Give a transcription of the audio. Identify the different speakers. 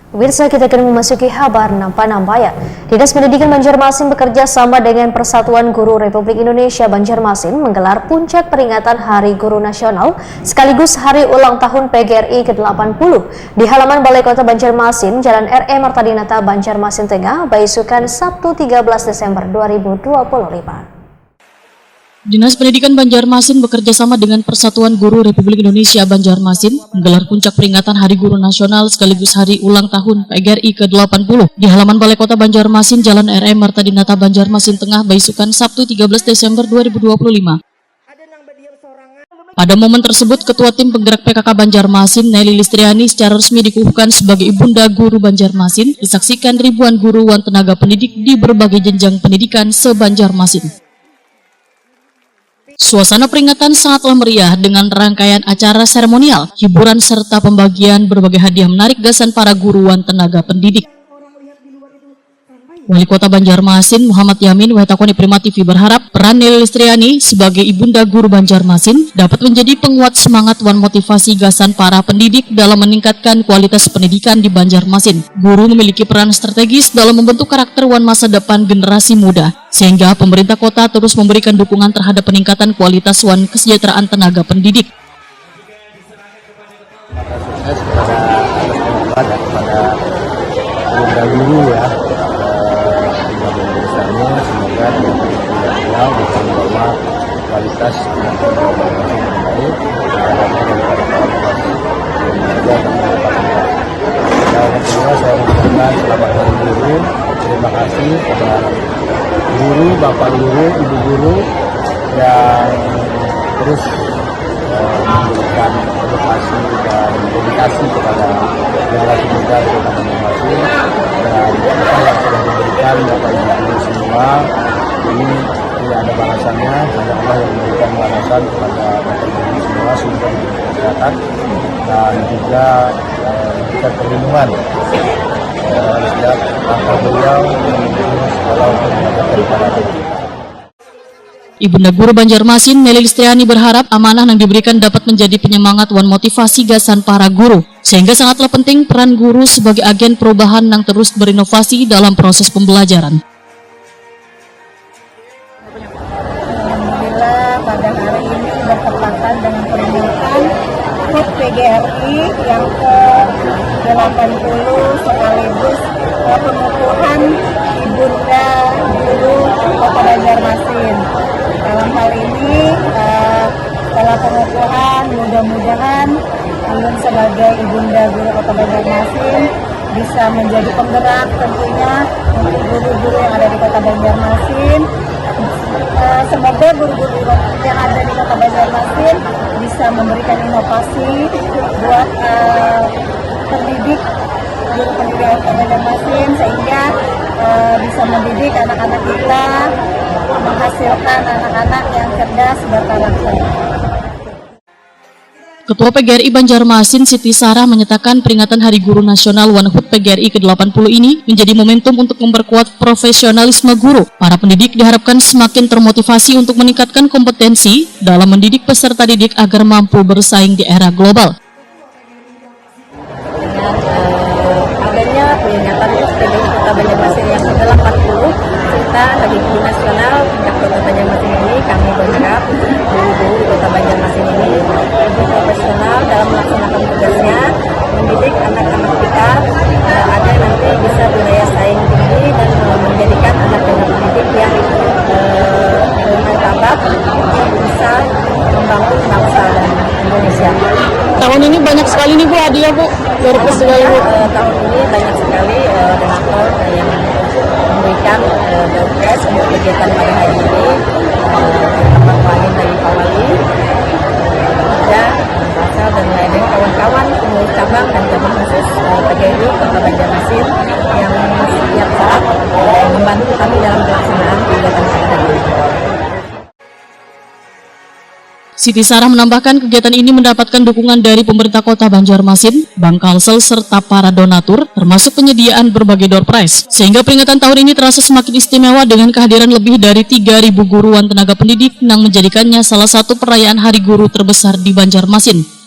Speaker 1: Pemirsa, kita akan memasuki kabar Nampaya. Dinas Pendidikan Banjarmasin bekerja sama dengan Persatuan Guru Republik Indonesia Banjarmasin menggelar puncak peringatan Hari Guru Nasional sekaligus Hari Ulang Tahun PGRI ke-80 di halaman Balai Kota Banjarmasin, Jalan R.E. Martadinata, Banjarmasin Tengah, Baisukan, Sabtu 13 Desember 2025.
Speaker 2: Dinas Pendidikan Banjarmasin bekerjasama dengan Persatuan Guru Republik Indonesia Banjarmasin menggelar puncak peringatan Hari Guru Nasional sekaligus Hari Ulang Tahun PGRI ke-80 di halaman Balai Kota Banjarmasin, Jalan R.E. Martadinata, Banjarmasin Tengah, Baisukan, Sabtu 13 Desember 2025. Pada momen tersebut, Ketua Tim Penggerak PKK Banjarmasin, Nelly Listriani, secara resmi dikukuhkan sebagai Ibunda Guru Banjarmasin, disaksikan ribuan guru dan tenaga pendidik di berbagai jenjang pendidikan se-Banjarmasin. Suasana peringatan sangatlah meriah dengan rangkaian acara seremonial, hiburan serta pembagian berbagai hadiah menarik gasan para guru dan tenaga pendidik. Wali Kota Banjarmasin Muhammad Yamin Wetakoni Prima TV berharap peran Nelly Listriani sebagai Ibunda Guru Banjarmasin dapat menjadi penguat semangat dan motivasi gasan para pendidik dalam meningkatkan kualitas pendidikan di Banjarmasin. Guru memiliki peran strategis dalam membentuk karakter dan masa depan generasi muda, sehingga pemerintah kota terus memberikan dukungan terhadap peningkatan kualitas dan kesejahteraan tenaga pendidik.
Speaker 3: Kepada guru ya, semoga beliau bisa membawa kualitas yang baik saya mengucapkan selamat Hari Guru. Terima kasih kepada guru, bapak guru, ibu guru yang terus memberikan edukasi dan dedikasi kepada generasi muda di Kota Banjarmasin, dan apa yang sudah diberikan Bapak Ibu semua ini tidak ada balasannya, hanya Allah yang memberikan balasan kepada Bapak Ibu semua sumber kesehatan dan juga kita perlindungan setiap langkah beliau menuju sekolah untuk mengajarkan para pendidik.
Speaker 2: Ibunda Guru Banjarmasin Nelly Listriani berharap amanah yang diberikan dapat menjadi penyemangat dan motivasi gasan para guru, sehingga sangatlah penting peran guru sebagai agen perubahan yang terus berinovasi dalam proses pembelajaran.
Speaker 4: Alhamdulillah pada hari ini bertepatan dengan peringatan HUT PGRI yang ke-80 sekaligus pengukuhan Ibunda Guru Kota Banjarmasin. Dalam hal ini setelah pengukuhan, mudah-mudahan Ulun sebagai Ibunda Guru Kota Banjarmasin bisa menjadi penggerak tentunya untuk guru-guru yang ada di Kota Banjarmasin. Semoga guru-guru yang ada di Kota Banjarmasin bisa memberikan inovasi buat pendidik guru pendidik Kota Banjarmasin, sehingga bisa mendidik anak-anak kita, menghasilkan anak-anak yang cerdas berkarakter.
Speaker 2: Ketua PGRI Banjarmasin Siti Sarah menyatakan peringatan Hari Guru Nasional HUT PGRI ke-80 ini menjadi momentum untuk memperkuat profesionalisme guru. Para pendidik diharapkan semakin termotivasi untuk meningkatkan kompetensi dalam mendidik peserta didik agar mampu bersaing di era global.
Speaker 4: Adanya peringatan PGRI Kota Banjarmasin yang ke-80 serta Hari Guru Nasional tingkat Kota Banjarmasin ini, kami berharap guru-guru di Kota Banjarmasin ini lebih profesional dalam melaksanakan tugasnya, mendidik anak-anak kita agar nanti bisa berdaya saing tinggi dan menjadikan anak-anak pendidik yang bermartabat bisa membangun bangsa dan Indonesia.
Speaker 2: Tahun ini banyak sekali nih Bu hadiah Bu dari festival Bu.
Speaker 4: Tahun ini banyak sekali donatur yang memberikan berkes untuk kegiatan pada hari ini. Teman lain dari Pak Wali, ada Basal dan lain-lain kawan-kawan pengurus cabang dan cabang khusus PGRI Kota Banjarmasin yang setiap saat membantu kami dalam pelaksanaan kegiatan pada hari ini.
Speaker 2: Siti Sarah menambahkan kegiatan ini mendapatkan dukungan dari pemerintah kota Banjarmasin, Bank Kalsel, serta para donatur, termasuk penyediaan berbagai door prize. Sehingga peringatan tahun ini terasa semakin istimewa dengan kehadiran lebih dari 3.000 guru dan tenaga pendidik yang menjadikannya salah satu perayaan Hari Guru terbesar di Banjarmasin.